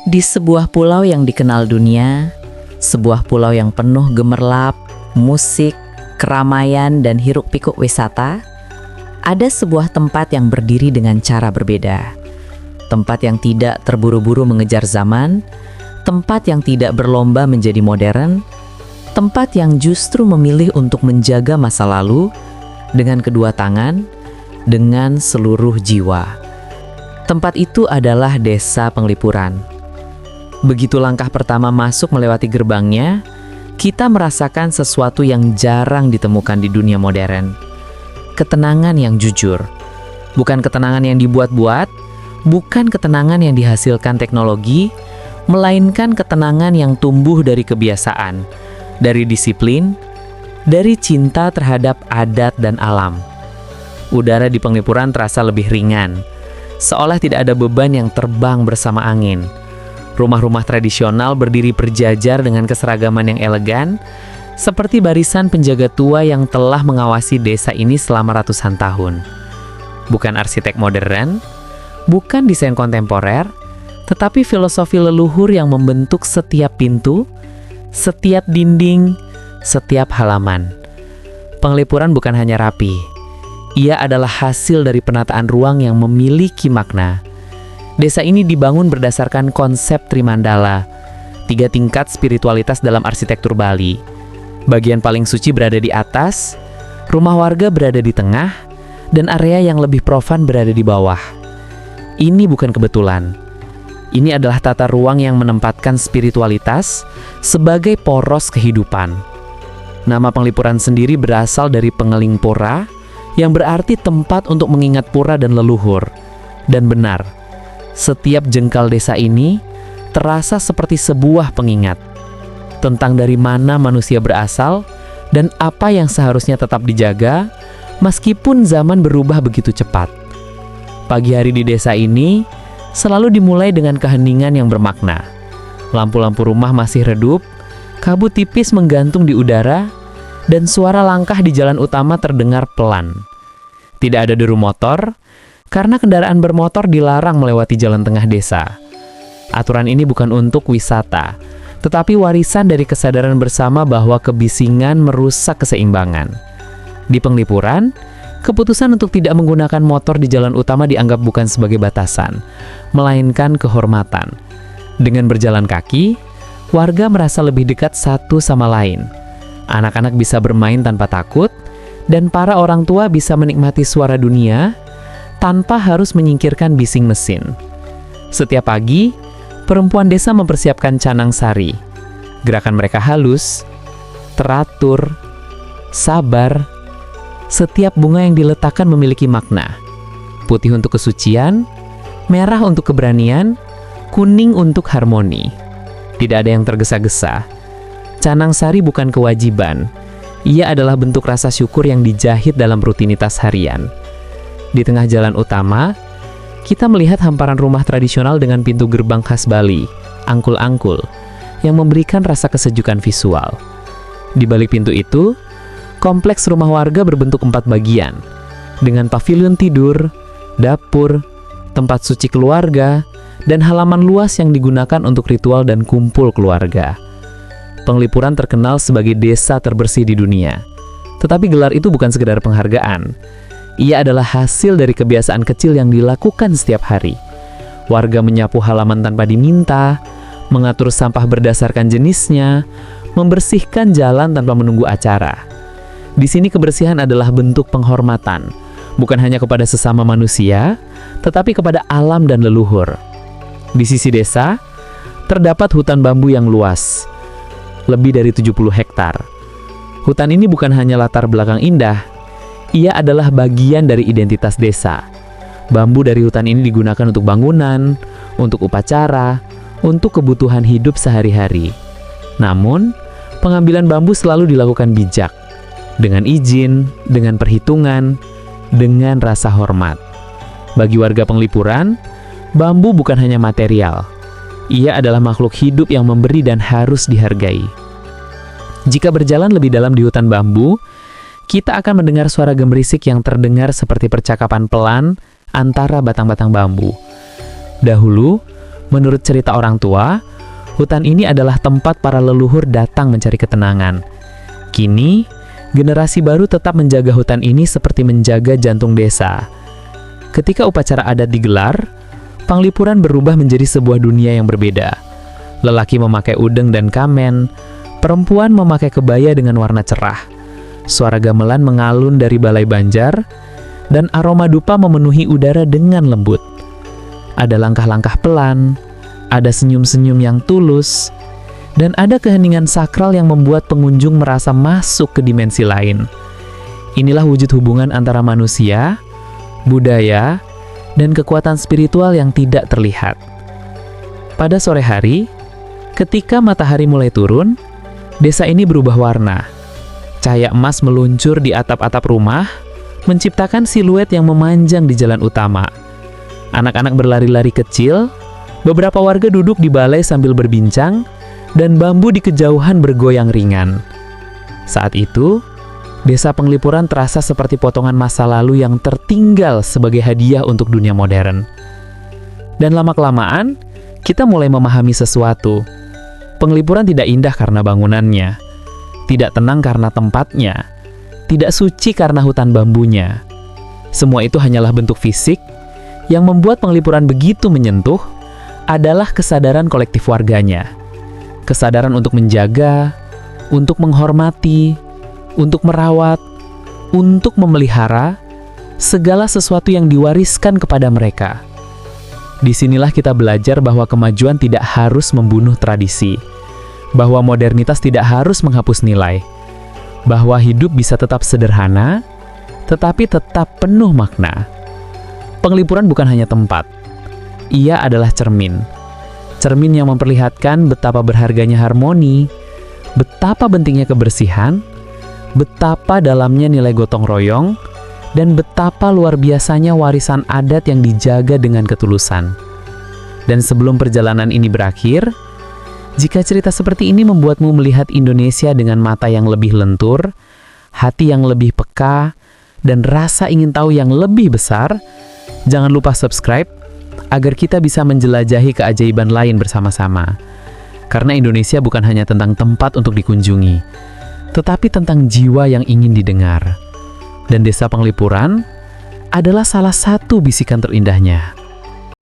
Di sebuah pulau yang dikenal dunia, sebuah pulau yang penuh gemerlap, musik, keramaian, dan hiruk-pikuk wisata, ada sebuah tempat yang berdiri dengan cara berbeda. Tempat yang tidak terburu-buru mengejar zaman, tempat yang tidak berlomba menjadi modern, tempat yang justru memilih untuk menjaga masa lalu dengan kedua tangan, dengan seluruh jiwa. Tempat itu adalah Desa Penglipuran. Begitu langkah pertama masuk melewati gerbangnya, kita merasakan sesuatu yang jarang ditemukan di dunia modern. Ketenangan yang jujur. Bukan ketenangan yang dibuat-buat, bukan ketenangan yang dihasilkan teknologi, melainkan ketenangan yang tumbuh dari kebiasaan, dari disiplin, dari cinta terhadap adat dan alam. Udara di Penglipuran terasa lebih ringan, seolah tidak ada beban yang terbang bersama angin. Rumah-rumah tradisional berdiri berjajar dengan keseragaman yang elegan, seperti barisan penjaga tua yang telah mengawasi desa ini selama ratusan tahun. Bukan arsitek modern, bukan desain kontemporer, tetapi filosofi leluhur yang membentuk setiap pintu, setiap dinding, setiap halaman. Penglipuran bukan hanya rapi, ia adalah hasil dari penataan ruang yang memiliki makna. Desa ini dibangun berdasarkan konsep Trimandala, 3 tingkat spiritualitas dalam arsitektur Bali. Bagian paling suci berada di atas, rumah warga berada di tengah, dan area yang lebih profan berada di bawah. Ini bukan kebetulan. Ini adalah tata ruang yang menempatkan spiritualitas sebagai poros kehidupan. Nama Penglipuran sendiri berasal dari Pengeling Pura, yang berarti tempat untuk mengingat pura dan leluhur. Dan benar, setiap jengkal desa ini terasa seperti sebuah pengingat tentang dari mana manusia berasal dan apa yang seharusnya tetap dijaga meskipun zaman berubah begitu cepat. Pagi hari di desa ini selalu dimulai dengan keheningan yang bermakna. Lampu-lampu rumah masih redup, kabut tipis menggantung di udara, dan suara langkah di jalan utama terdengar pelan. Tidak ada deru motor, karena kendaraan bermotor dilarang melewati jalan tengah desa. Aturan ini bukan untuk wisata, tetapi warisan dari kesadaran bersama bahwa kebisingan merusak keseimbangan. Di Penglipuran, keputusan untuk tidak menggunakan motor di jalan utama dianggap bukan sebagai batasan, melainkan kehormatan. Dengan berjalan kaki, warga merasa lebih dekat satu sama lain. Anak-anak bisa bermain tanpa takut, dan para orang tua bisa menikmati suara dunia tanpa harus menyingkirkan bising mesin. Setiap pagi, perempuan desa mempersiapkan canang sari. Gerakan mereka halus, teratur, sabar. Setiap bunga yang diletakkan memiliki makna. Putih untuk kesucian, merah untuk keberanian, kuning untuk harmoni. Tidak ada yang tergesa-gesa. Canang sari bukan kewajiban. Ia adalah bentuk rasa syukur yang dijahit dalam rutinitas harian. Di tengah jalan utama, kita melihat hamparan rumah tradisional dengan pintu gerbang khas Bali, angkul-angkul, yang memberikan rasa kesejukan visual. Di balik pintu itu, kompleks rumah warga berbentuk 4 bagian, dengan pavilion tidur, dapur, tempat suci keluarga, dan halaman luas yang digunakan untuk ritual dan kumpul keluarga. Penglipuran terkenal sebagai desa terbersih di dunia. Tetapi gelar itu bukan sekedar penghargaan. Ia adalah hasil dari kebiasaan kecil yang dilakukan setiap hari. Warga menyapu halaman tanpa diminta, mengatur sampah berdasarkan jenisnya, membersihkan jalan tanpa menunggu acara. Di sini kebersihan adalah bentuk penghormatan, bukan hanya kepada sesama manusia, tetapi kepada alam dan leluhur. Di sisi desa, terdapat hutan bambu yang luas, lebih dari 70 hektar. Hutan ini bukan hanya latar belakang indah, ia adalah bagian dari identitas desa. Bambu dari hutan ini digunakan untuk bangunan, untuk upacara, untuk kebutuhan hidup sehari-hari. Namun, pengambilan bambu selalu dilakukan bijak, dengan izin, dengan perhitungan, dengan rasa hormat. Bagi warga Penglipuran, bambu bukan hanya material. Ia adalah makhluk hidup yang memberi dan harus dihargai. Jika berjalan lebih dalam di hutan bambu, kita akan mendengar suara gemerisik yang terdengar seperti percakapan pelan antara batang-batang bambu. Dahulu, Menurut cerita orang tua, hutan ini adalah tempat para leluhur datang mencari ketenangan. Kini, generasi baru tetap menjaga hutan ini seperti menjaga jantung desa. Ketika upacara adat digelar, Panglipuran berubah menjadi sebuah dunia yang berbeda. Lelaki memakai udeng dan kamen, perempuan memakai kebaya dengan warna cerah. Suara gamelan mengalun dari balai banjar, dan aroma dupa memenuhi udara dengan lembut. Ada langkah-langkah pelan, ada senyum-senyum yang tulus, dan ada keheningan sakral yang membuat pengunjung merasa masuk ke dimensi lain. Inilah wujud hubungan antara manusia, budaya, dan kekuatan spiritual yang tidak terlihat. Pada sore hari, ketika matahari mulai turun, desa ini berubah warna. Cahaya emas meluncur di atap-atap rumah, menciptakan siluet yang memanjang di jalan utama. Anak-anak berlari-lari kecil, beberapa warga duduk di balai sambil berbincang, dan bambu di kejauhan bergoyang ringan. Saat itu, desa Panglipuran terasa seperti potongan masa lalu yang tertinggal sebagai hadiah untuk dunia modern. Dan lama-kelamaan, kita mulai memahami sesuatu. Panglipuran tidak indah karena bangunannya, tidak tenang karena tempatnya, tidak suci karena hutan bambunya. Semua itu hanyalah bentuk fisik. Yang membuat Panglipuran begitu menyentuh adalah kesadaran kolektif warganya. Kesadaran untuk menjaga, untuk menghormati, untuk merawat, untuk memelihara segala sesuatu yang diwariskan kepada mereka. Disinilah kita belajar bahwa kemajuan tidak harus membunuh tradisi, bahwa modernitas tidak harus menghapus nilai, bahwa hidup bisa tetap sederhana, tetapi tetap penuh makna. Panglipuran bukan hanya tempat, ia adalah cermin. Cermin yang memperlihatkan betapa berharganya harmoni, betapa pentingnya kebersihan, betapa dalamnya nilai gotong royong, dan betapa luar biasanya warisan adat yang dijaga dengan ketulusan. Dan sebelum perjalanan ini berakhir, jika cerita seperti ini membuatmu melihat Indonesia dengan mata yang lebih lentur, hati yang lebih peka, dan rasa ingin tahu yang lebih besar, jangan lupa subscribe agar kita bisa menjelajahi keajaiban lain bersama-sama. Karena Indonesia bukan hanya tentang tempat untuk dikunjungi, tetapi tentang jiwa yang ingin didengar. Dan desa Panglipuran adalah salah satu bisikan terindahnya.